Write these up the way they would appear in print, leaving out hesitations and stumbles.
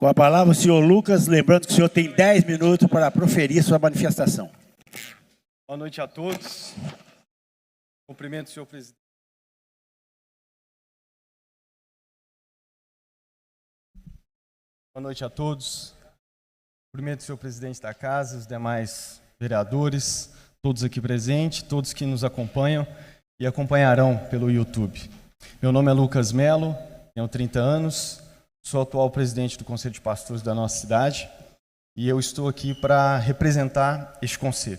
Com a palavra o senhor Lucas, lembrando que o senhor tem 10 minutos para proferir sua manifestação. Boa noite a todos. Cumprimento o senhor presidente. Boa noite a todos. Cumprimento o senhor presidente da casa, os demais vereadores, todos aqui presentes, todos que nos acompanham e acompanharão pelo YouTube. Meu nome é Lucas Melo, tenho 30 anos, sou atual presidente do Conselho de Pastores da nossa cidade e eu estou aqui para representar este conselho.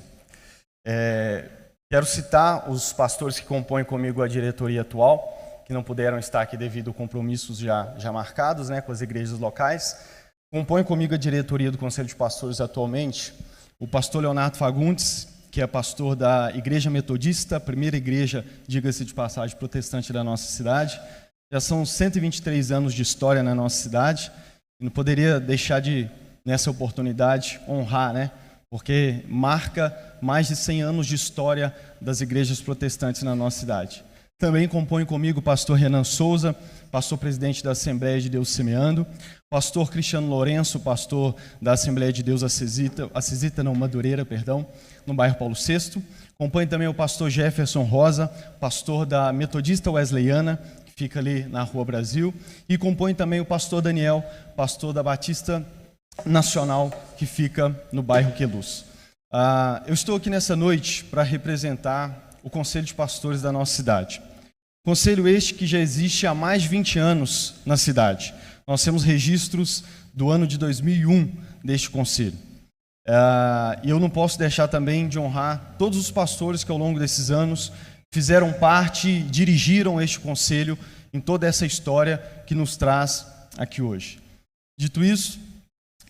Quero citar os pastores que compõem comigo a diretoria atual, que não puderam estar aqui devido a compromissos já marcados, com as igrejas locais. Compõe comigo a diretoria do Conselho de Pastores atualmente o pastor Leonardo Fagundes, que é pastor da Igreja Metodista, a primeira igreja, diga-se de passagem, protestante da nossa cidade. Já são 123 anos de história na nossa cidade. E não poderia deixar de, nessa oportunidade, honrar, porque marca mais de 100 anos de história das igrejas protestantes na nossa cidade. Também compõe comigo o pastor Renan Souza, pastor presidente da Assembleia de Deus Semeando, pastor Cristiano Lourenço, pastor da Assembleia de Deus Madureira, no bairro Paulo VI. Compõe também o pastor Jefferson Rosa, pastor da Metodista Wesleyana, que fica ali na Rua Brasil. E compõe também o pastor Daniel, pastor da Batista Nacional, que fica no bairro Queluz. Eu estou aqui nessa noite para representar o Conselho de Pastores da nossa cidade. Conselho este que já existe há mais de 20 anos na cidade. Nós temos registros do ano de 2001 deste conselho. E eu não posso deixar também de honrar todos os pastores que ao longo desses anos fizeram parte, dirigiram este conselho em toda essa história que nos traz aqui hoje. Dito isso,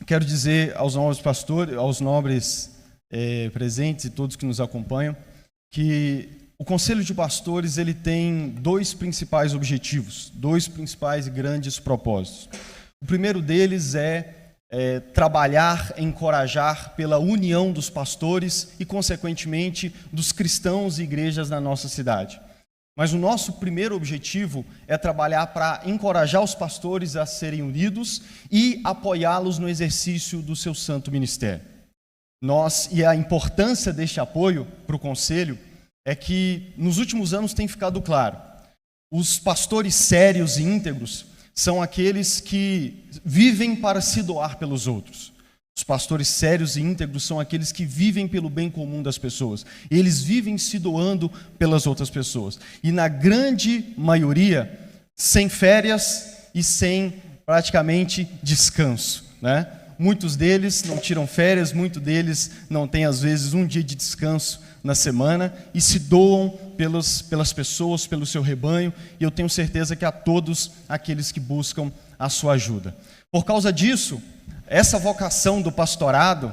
quero dizer aos nobres pastores, aos nobres presentes e todos que nos acompanham, que o Conselho de Pastores ele tem dois principais objetivos, dois principais e grandes propósitos. O primeiro deles é trabalhar, encorajar pela união dos pastores e, consequentemente, dos cristãos e igrejas na nossa cidade. Mas o nosso primeiro objetivo é trabalhar para encorajar os pastores a serem unidos e apoiá-los no exercício do seu santo ministério. E a importância deste apoio para o Conselho é que nos últimos anos tem ficado claro, os pastores sérios e íntegros são aqueles que vivem para se doar pelos outros. Os pastores sérios e íntegros são aqueles que vivem pelo bem comum das pessoas. Eles vivem se doando pelas outras pessoas. E na grande maioria, sem férias e sem praticamente descanso, Muitos deles não tiram férias, muitos deles não têm, às vezes, um dia de descanso na semana e se doam pelas pessoas, pelo seu rebanho, e eu tenho certeza que a todos aqueles que buscam a sua ajuda. Por causa disso, essa vocação do pastorado,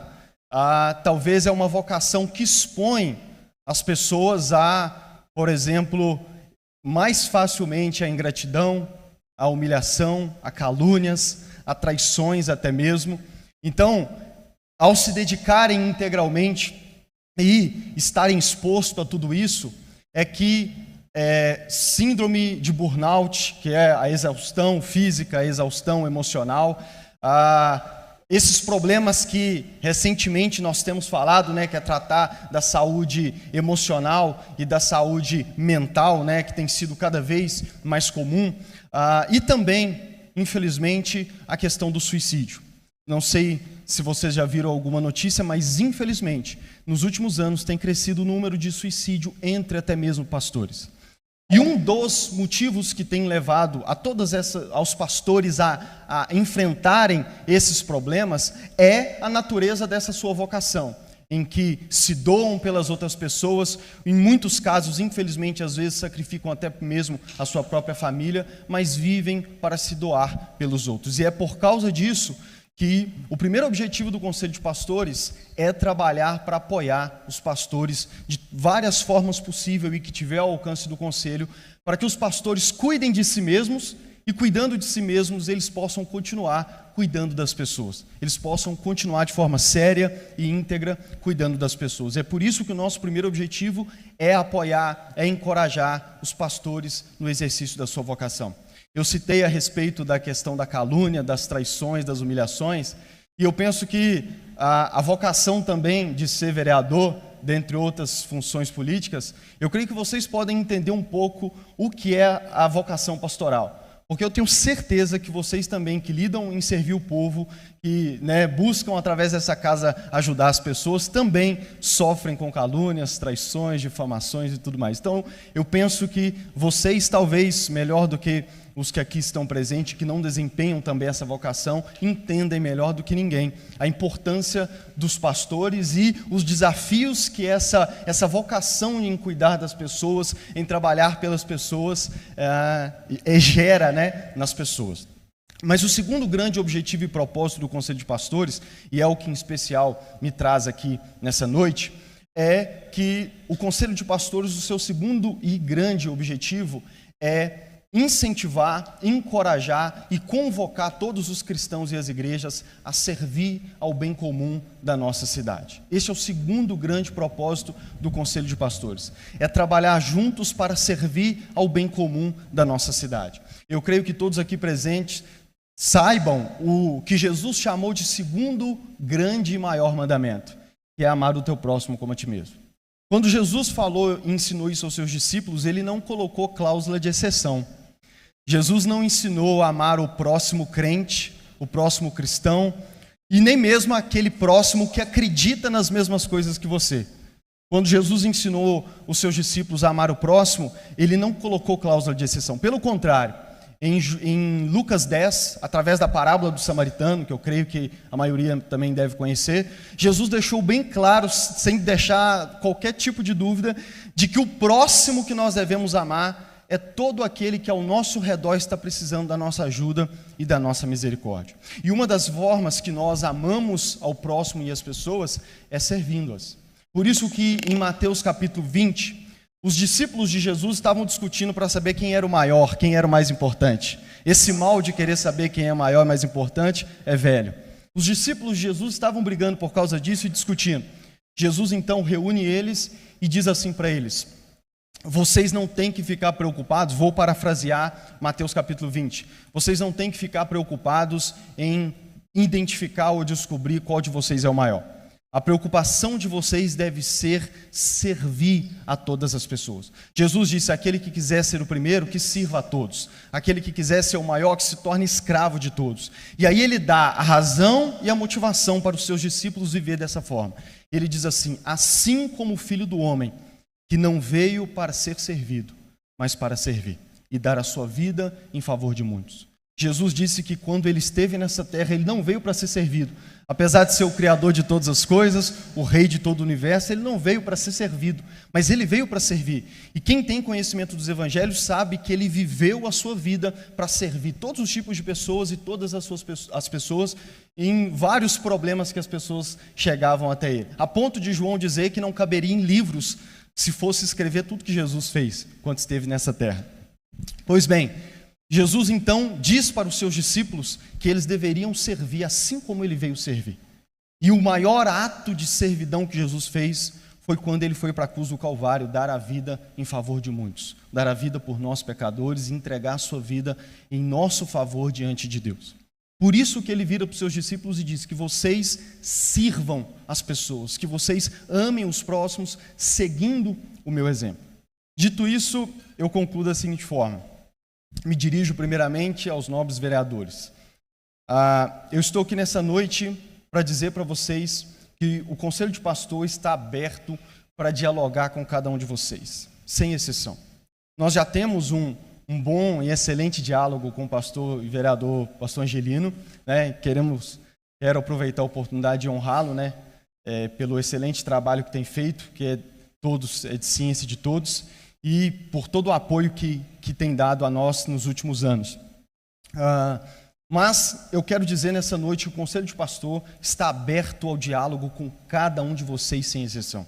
talvez é uma vocação que expõe as pessoas a, por exemplo, mais facilmente a ingratidão, a humilhação, a calúnias, a traições até mesmo. Então, ao se dedicarem integralmente e estarem expostos a tudo isso, é que síndrome de burnout, que é a exaustão física, a exaustão emocional, esses problemas que recentemente nós temos falado, que é tratar da saúde emocional e da saúde mental, que tem sido cada vez mais comum, e também, infelizmente, a questão do suicídio. Não sei se vocês já viram alguma notícia, mas infelizmente, nos últimos anos tem crescido o número de suicídio entre até mesmo pastores. E um dos motivos que tem levado aos pastores a enfrentarem esses problemas é a natureza dessa sua vocação, em que se doam pelas outras pessoas, em muitos casos, infelizmente, às vezes sacrificam até mesmo a sua própria família, mas vivem para se doar pelos outros. E é por causa disso que o primeiro objetivo do Conselho de Pastores é trabalhar para apoiar os pastores de várias formas possíveis e que tiver ao alcance do Conselho, para que os pastores cuidem de si mesmos e, cuidando de si mesmos, eles possam continuar cuidando das pessoas. Eles possam continuar de forma séria e íntegra cuidando das pessoas. É por isso que o nosso primeiro objetivo é apoiar, é encorajar os pastores no exercício da sua vocação. Eu citei a respeito da questão da calúnia, das traições, das humilhações, e eu penso que a vocação também de ser vereador, dentre outras funções políticas, eu creio que vocês podem entender um pouco o que é a vocação pastoral. Porque eu tenho certeza que vocês também, que lidam em servir o povo, que buscam através dessa casa ajudar as pessoas, também sofrem com calúnias, traições, difamações e tudo mais. Então, eu penso que vocês, talvez, melhor do que os que aqui estão presentes, que não desempenham também essa vocação, entendem melhor do que ninguém a importância dos pastores e os desafios que essa vocação em cuidar das pessoas, em trabalhar pelas pessoas, gera nas pessoas. Mas o segundo grande objetivo e propósito do Conselho de Pastores, e é o que em especial me traz aqui nessa noite, é que o Conselho de Pastores, o seu segundo e grande objetivo é incentivar, encorajar e convocar todos os cristãos e as igrejas a servir ao bem comum da nossa cidade. Este é o segundo grande propósito do Conselho de Pastores, é trabalhar juntos para servir ao bem comum da nossa cidade. Eu creio que todos aqui presentes saibam o que Jesus chamou de segundo grande e maior mandamento, que é amar o teu próximo como a ti mesmo. Quando Jesus falou e ensinou isso aos seus discípulos, ele não colocou cláusula de exceção. Jesus não ensinou a amar o próximo crente, o próximo cristão, e nem mesmo aquele próximo que acredita nas mesmas coisas que você. Quando Jesus ensinou os seus discípulos a amar o próximo, ele não colocou cláusula de exceção. Pelo contrário, em Lucas 10, através da parábola do samaritano, que eu creio que a maioria também deve conhecer, Jesus deixou bem claro, sem deixar qualquer tipo de dúvida, de que o próximo que nós devemos amar é todo aquele que ao nosso redor está precisando da nossa ajuda e da nossa misericórdia. E uma das formas que nós amamos ao próximo e as pessoas é servindo-as. Por isso que em Mateus capítulo 20, os discípulos de Jesus estavam discutindo para saber quem era o maior, quem era o mais importante. Esse mal de querer saber quem é maior e mais importante é velho. Os discípulos de Jesus estavam brigando por causa disso e discutindo. Jesus então reúne eles e diz assim para eles: vocês não têm que ficar preocupados, vou parafrasear Mateus capítulo 20, vocês não têm que ficar preocupados em identificar ou descobrir qual de vocês é o maior. A preocupação de vocês deve ser servir a todas as pessoas. Jesus disse: aquele que quiser ser o primeiro, que sirva a todos. Aquele que quiser ser o maior, que se torne escravo de todos. E aí ele dá a razão e a motivação para os seus discípulos viver dessa forma. Ele diz assim: assim como o Filho do Homem, que não veio para ser servido, mas para servir e dar a sua vida em favor de muitos. Jesus disse que quando ele esteve nessa terra, ele não veio para ser servido. Apesar de ser o Criador de todas as coisas, o Rei de todo o universo, ele não veio para ser servido, mas ele veio para servir. E quem tem conhecimento dos evangelhos sabe que ele viveu a sua vida para servir todos os tipos de pessoas e todas as pessoas em vários problemas que as pessoas chegavam até ele. A ponto de João dizer que não caberia em livros se fosse escrever tudo que Jesus fez quando esteve nessa terra. Pois bem, Jesus então diz para os seus discípulos que eles deveriam servir assim como ele veio servir. E o maior ato de servidão que Jesus fez foi quando ele foi para a cruz do Calvário dar a vida em favor de muitos, dar a vida por nós pecadores e entregar a sua vida em nosso favor diante de Deus. Por isso que ele vira para os seus discípulos e diz que vocês sirvam as pessoas, que vocês amem os próximos, seguindo o meu exemplo. Dito isso, eu concluo da seguinte forma. Me dirijo primeiramente aos nobres vereadores. Eu estou aqui nessa noite para dizer para vocês que o Conselho de Pastor está aberto para dialogar com cada um de vocês, sem exceção. Nós já temos um bom e excelente diálogo com o pastor e vereador, pastor Angelino, quero aproveitar a oportunidade de honrá-lo, pelo excelente trabalho que tem feito, que é de ciência de todos, e por todo o apoio que tem dado a nós nos últimos anos. Mas eu quero dizer nessa noite que o Conselho de Pastor está aberto ao diálogo com cada um de vocês, sem exceção.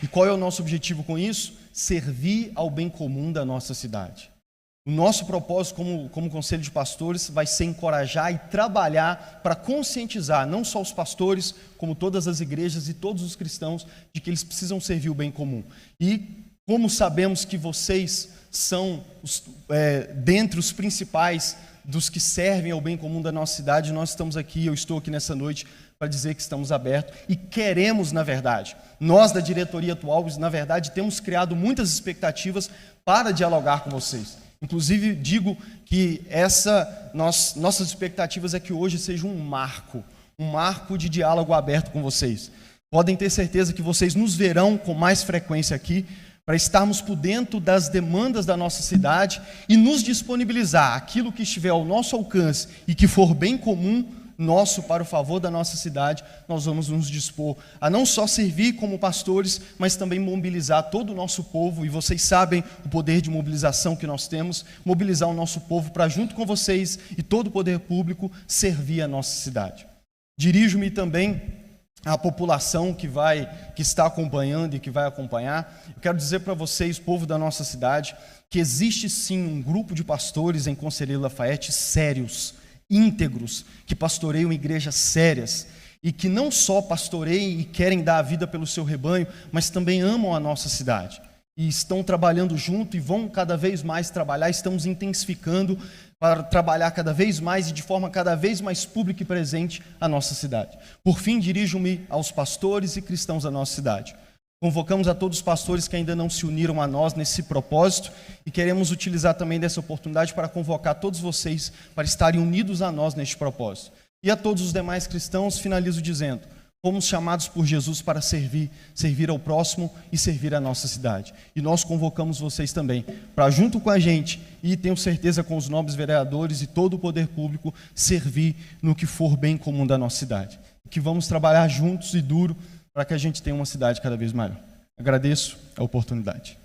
E qual é o nosso objetivo com isso? Servir ao bem comum da nossa cidade. O nosso propósito como Conselho de Pastores vai ser encorajar e trabalhar para conscientizar não só os pastores, como todas as igrejas e todos os cristãos, de que eles precisam servir o bem comum. E Como sabemos que vocês são dentre os principais dos que servem ao bem comum da nossa cidade, nós estamos aqui, eu estou aqui nessa noite para dizer que estamos abertos e queremos, na verdade, nós da diretoria atual, na verdade, temos criado muitas expectativas para dialogar com vocês. Inclusive, digo que nossas expectativas é que hoje seja um marco de diálogo aberto com vocês. Podem ter certeza que vocês nos verão com mais frequência aqui, para estarmos por dentro das demandas da nossa cidade e nos disponibilizar aquilo que estiver ao nosso alcance e que for bem comum nosso para o favor da nossa cidade, nós vamos nos dispor a não só servir como pastores, mas também mobilizar todo o nosso povo, e vocês sabem o poder de mobilização que nós temos, mobilizar o nosso povo para, junto com vocês e todo o poder público, servir a nossa cidade. Dirijo-me também à população que está acompanhando e que vai acompanhar. Eu quero dizer para vocês, povo da nossa cidade, que existe sim um grupo de pastores em Conselheiro Lafayette sérios, íntegros, que pastoreiam igrejas sérias e que não só pastoreiam e querem dar a vida pelo seu rebanho, mas também amam a nossa cidade. E estão trabalhando junto e vão cada vez mais trabalhar, estamos intensificando para trabalhar cada vez mais e de forma cada vez mais pública e presente a nossa cidade. Por fim, dirijo-me aos pastores e cristãos da nossa cidade. Convocamos a todos os pastores que ainda não se uniram a nós nesse propósito e queremos utilizar também dessa oportunidade para convocar todos vocês para estarem unidos a nós neste propósito. E a todos os demais cristãos, finalizo dizendo: fomos chamados por Jesus para servir ao próximo e servir a nossa cidade. E nós convocamos vocês também para, junto com a gente, e tenho certeza com os nobres vereadores e todo o poder público, servir no que for bem comum da nossa cidade. Que vamos trabalhar juntos e duro para que a gente tenha uma cidade cada vez maior. Agradeço a oportunidade.